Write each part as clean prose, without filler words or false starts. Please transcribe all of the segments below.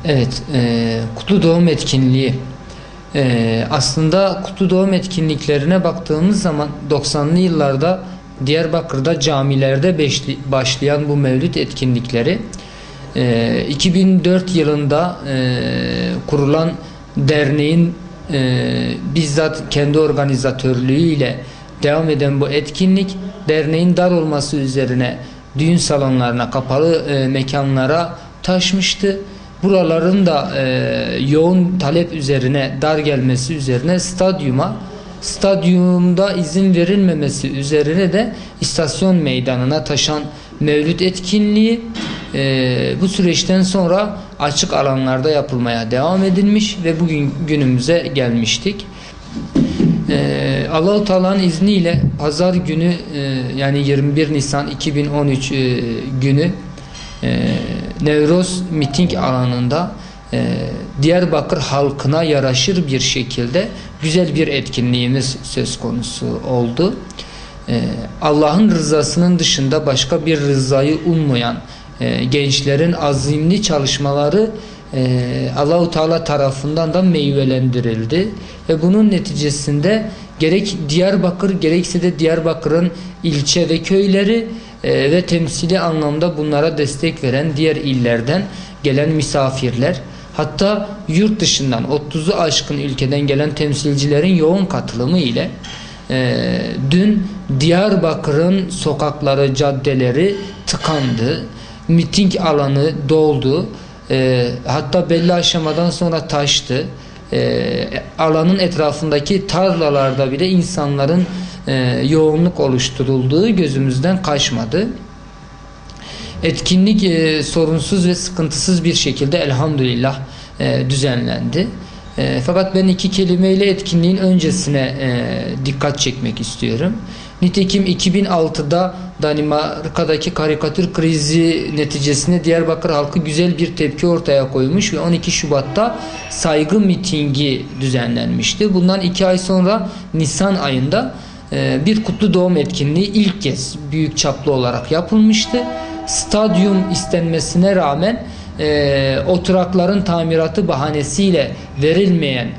Evet, kutlu doğum etkinliği. Aslında kutlu doğum etkinliklerine baktığımız zaman 90'lı yıllarda Diyarbakır'da camilerde başlayan bu mevlüt etkinlikleri 2004 yılında kurulan derneğin bizzat kendi organizatörlüğüyle devam eden bu etkinlik, derneğin dar olması üzerine düğün salonlarına, kapalı mekanlara taşmıştı. Buraların da yoğun talep üzerine, dar gelmesi üzerine stadyumda izin verilmemesi üzerine de istasyon meydanına taşan mevlüt etkinliği bu süreçten sonra açık alanlarda yapılmaya devam edilmiş ve bugün günümüze gelmiştik. Allah-u Teala'nın izniyle pazar günü yani 21 Nisan 2013 günü Nevroz miting alanında Diyarbakır halkına yaraşır bir şekilde güzel bir etkinliğimiz söz konusu oldu. Allah'ın rızasının dışında başka bir rızayı ummayan gençlerin azimli çalışmaları Allah-u Teala tarafından da meyvelendirildi ve bunun neticesinde gerek Diyarbakır gerekse de Diyarbakır'ın ilçe ve köyleri ve temsili anlamda bunlara destek veren diğer illerden gelen misafirler, hatta yurt dışından 30'u aşkın ülkeden gelen temsilcilerin yoğun katılımı ile dün Diyarbakır'ın sokakları, caddeleri tıkandı. Miting alanı doldu. Hatta belli aşamadan sonra taştı. Alanın etrafındaki tarlalarda bile insanların yoğunluk oluşturulduğu gözümüzden kaçmadı. Etkinlik sorunsuz ve sıkıntısız bir şekilde elhamdülillah düzenlendi. Fakat ben iki kelimeyle etkinliğin öncesine dikkat çekmek istiyorum. Nitekim 2006'da Danimarka'daki karikatür krizi neticesinde Diyarbakır halkı güzel bir tepki ortaya koymuş ve 12 Şubat'ta saygı mitingi düzenlenmişti. Bundan 2 ay sonra Nisan ayında bir kutlu doğum etkinliği ilk kez büyük çaplı olarak yapılmıştı. Stadyum istenmesine rağmen oturakların tamiratı bahanesiyle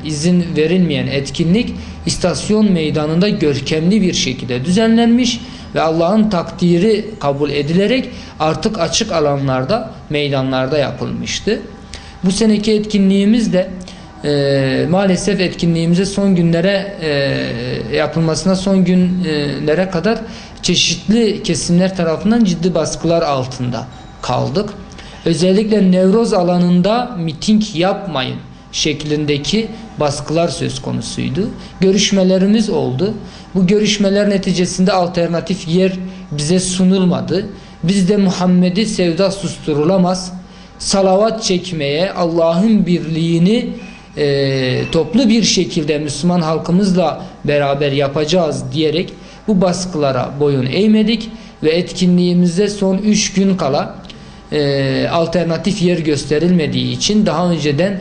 izin verilmeyen etkinlik istasyon meydanında görkemli bir şekilde düzenlenmiş ve Allah'ın takdiri kabul edilerek artık açık alanlarda, meydanlarda yapılmıştı. Bu seneki etkinliğimiz de maalesef etkinliğimize son günlere yapılmasına son günlere kadar çeşitli kesimler tarafından ciddi baskılar altında kaldık. Özellikle Nevroz alanında miting yapmayın şeklindeki baskılar söz konusuydu. Görüşmelerimiz oldu. Bu görüşmeler neticesinde alternatif yer bize sunulmadı. Biz de Muhammed'i sevda susturulamaz, salavat çekmeye, Allah'ın birliğini toplu bir şekilde Müslüman halkımızla beraber yapacağız diyerek bu baskılara boyun eğmedik ve etkinliğimizde son 3 gün kala alternatif yer gösterilmediği için daha önceden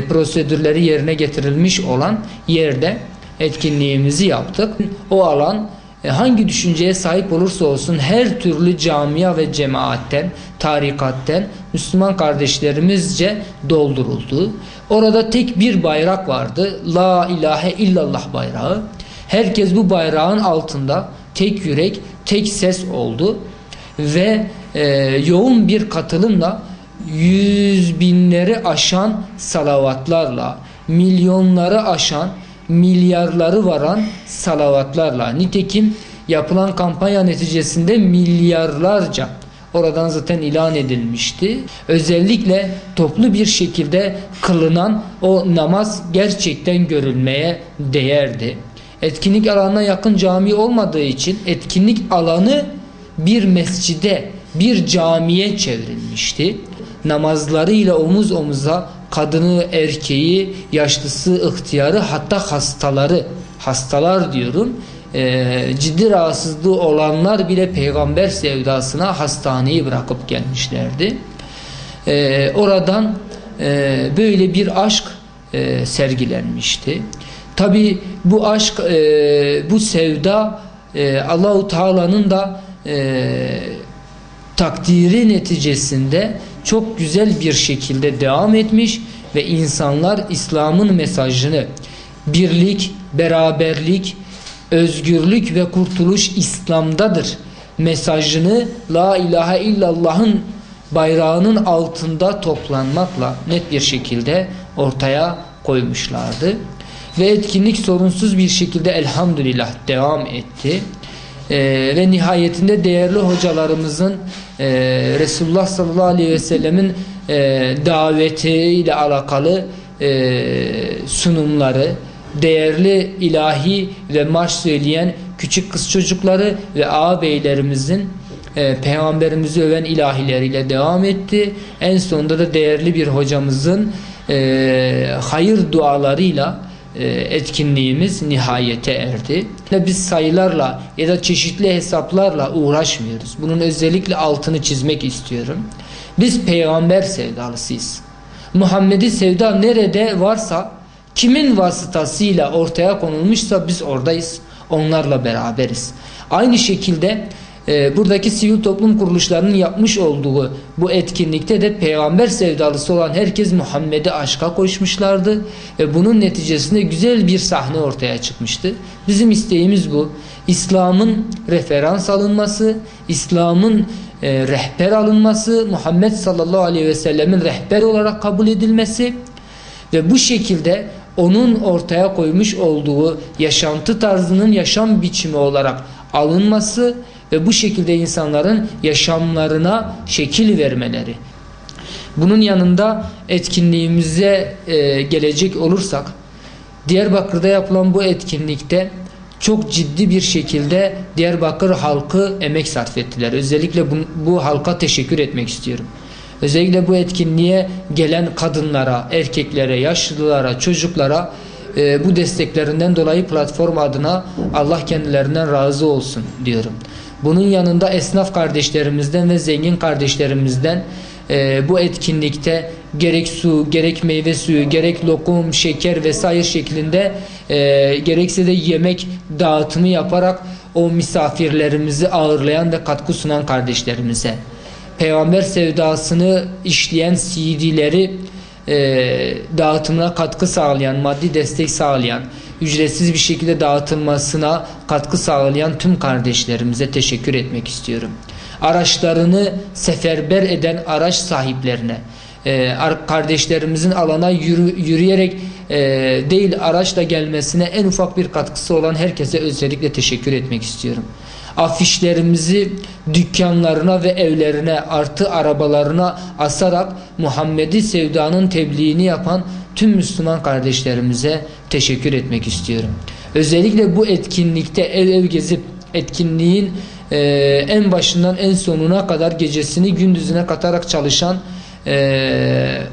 prosedürleri yerine getirilmiş olan yerde etkinliğimizi yaptık. O alan hangi düşünceye sahip olursa olsun her türlü camia ve cemaatten, tarikatten Müslüman kardeşlerimizce dolduruldu. Orada tek bir bayrak vardı. La ilahe illallah bayrağı. Herkes bu bayrağın altında tek yürek, tek ses oldu ve yoğun bir katılımla yüz binleri aşan salavatlarla, milyonları aşan, milyarları varan salavatlarla, nitekim yapılan kampanya neticesinde milyarlarca oradan zaten ilan edilmişti. Özellikle toplu bir şekilde kılınan o namaz gerçekten görülmeye değerdi. Etkinlik alanına yakın cami olmadığı için etkinlik alanı bir mescide, bir camiye çevrilmişti. Namazlarıyla omuz omuza kadını, erkeği, yaşlısı, ihtiyarı, hatta hastalar diyorum, ciddi rahatsızlığı olanlar bile peygamber sevdasına hastaneyi bırakıp gelmişlerdi. Oradan böyle bir aşk sergilenmişti. Tabi bu aşk, bu sevda Allah-u Teala'nın da takdiri neticesinde çok güzel bir şekilde devam etmiş ve insanlar İslam'ın mesajını birlik, beraberlik, özgürlük ve kurtuluş İslam'dadır mesajını La ilahe illallah'ın bayrağının altında toplanmakla net bir şekilde ortaya koymuşlardı. Ve etkinlik sorunsuz bir şekilde elhamdülillah devam etti. Ve nihayetinde değerli hocalarımızın Resulullah sallallahu aleyhi ve sellemin davetiyle alakalı sunumları, değerli ilahi ve marş söyleyen küçük kız çocukları ve ağabeylerimizin peygamberimizi öven ilahileriyle devam etti. En sonunda da değerli bir hocamızın hayır dualarıyla etkinliğimiz nihayete erdi. Biz sayılarla ya da çeşitli hesaplarla uğraşmıyoruz. Bunun özellikle altını çizmek istiyorum. Biz peygamber sevdalısıyız. Muhammed'i sevda nerede varsa, kimin vasıtasıyla ortaya konulmuşsa biz oradayız. Onlarla beraberiz. Aynı şekilde buradaki sivil toplum kuruluşlarının yapmış olduğu bu etkinlikte de peygamber sevdalısı olan herkes Muhammed'i aşka koşmuşlardı ve bunun neticesinde güzel bir sahne ortaya çıkmıştı. Bizim isteğimiz bu. İslam'ın referans alınması, İslam'ın rehber alınması, Muhammed sallallahu aleyhi ve sellemin rehber olarak kabul edilmesi ve bu şekilde onun ortaya koymuş olduğu yaşantı tarzının yaşam biçimi olarak alınması ve bu şekilde insanların yaşamlarına şekil vermeleri. Bunun yanında etkinliğimize gelecek olursak, Diyarbakır'da yapılan bu etkinlikte çok ciddi bir şekilde Diyarbakır halkı emek sarf ettiler. Özellikle bu halka teşekkür etmek istiyorum. Özellikle bu etkinliğe gelen kadınlara, erkeklere, yaşlılara, çocuklara bu desteklerinden dolayı platform adına Allah kendilerinden razı olsun diyorum. Bunun yanında esnaf kardeşlerimizden ve zengin kardeşlerimizden bu etkinlikte gerek su, gerek meyve suyu, gerek lokum, şeker vesaire şeklinde gerekse de yemek dağıtımı yaparak o misafirlerimizi ağırlayan ve katkı sunan kardeşlerimize, peygamber sevdasını işleyen CD'leri dağıtımına katkı sağlayan, maddi destek sağlayan, ücretsiz bir şekilde dağıtılmasına katkı sağlayan tüm kardeşlerimize teşekkür etmek istiyorum. Araçlarını seferber eden araç sahiplerine, kardeşlerimizin alana yürüyerek değil araçla gelmesine en ufak bir katkısı olan herkese özellikle teşekkür etmek istiyorum. Afişlerimizi dükkanlarına ve evlerine artı arabalarına asarak Muhammed'i sevdanın tebliğini yapan tüm Müslüman kardeşlerimize teşekkür etmek istiyorum. Özellikle bu etkinlikte ev ev gezip etkinliğin en başından en sonuna kadar gecesini gündüzüne katarak çalışan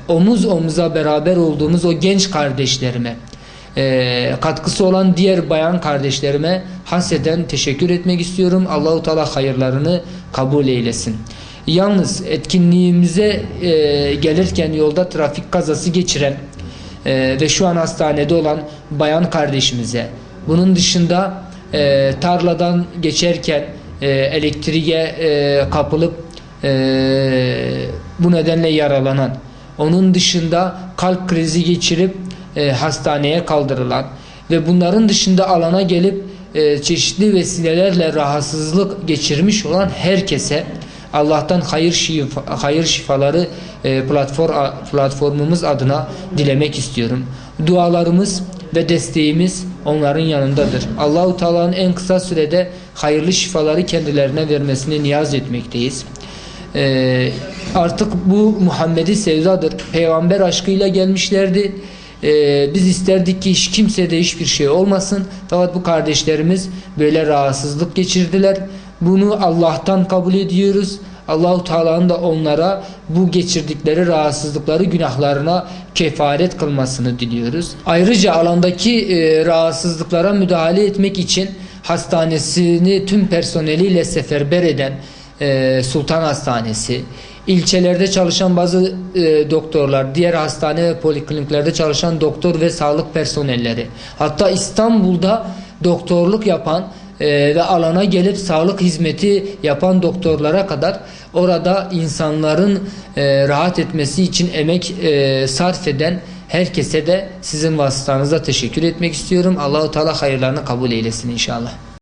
omuz omuza beraber olduğumuz o genç kardeşlerime, katkısı olan diğer bayan kardeşlerime hasreten teşekkür etmek istiyorum. Allahu Teala hayırlarını kabul eylesin. Yalnız etkinliğimize gelirken yolda trafik kazası geçiren ve şu an hastanede olan bayan kardeşimize, bunun dışında tarladan geçerken elektriğe kapılıp bu nedenle yaralanan, onun dışında kalp krizi geçirip hastaneye kaldırılan ve bunların dışında alana gelip çeşitli vesilelerle rahatsızlık geçirmiş olan herkese Allah'tan hayır şifaları platformumuz adına dilemek istiyorum. Dualarımız ve desteğimiz onların yanındadır. Allahu Teala'nın en kısa sürede hayırlı şifaları kendilerine vermesini niyaz etmekteyiz. Artık bu Muhammed'i sevdadır. Peygamber aşkıyla gelmişlerdi. Biz isterdik ki hiç kimsede hiçbir şey olmasın. Fakat bu kardeşlerimiz böyle rahatsızlık geçirdiler. Bunu Allah'tan kabul ediyoruz. Allahu Teala'nın da onlara bu geçirdikleri rahatsızlıkları günahlarına kefaret kılmasını diliyoruz. Ayrıca alandaki rahatsızlıklara müdahale etmek için hastanesini tüm personeliyle seferber eden Sultan Hastanesi, ilçelerde çalışan bazı doktorlar, diğer hastane ve polikliniklerde çalışan doktor ve sağlık personelleri, hatta İstanbul'da doktorluk yapan ve alana gelip sağlık hizmeti yapan doktorlara kadar orada insanların rahat etmesi için emek sarf eden herkese de sizin vasıtanızda teşekkür etmek istiyorum. Allahu Teala hayırlarını kabul eylesin inşallah.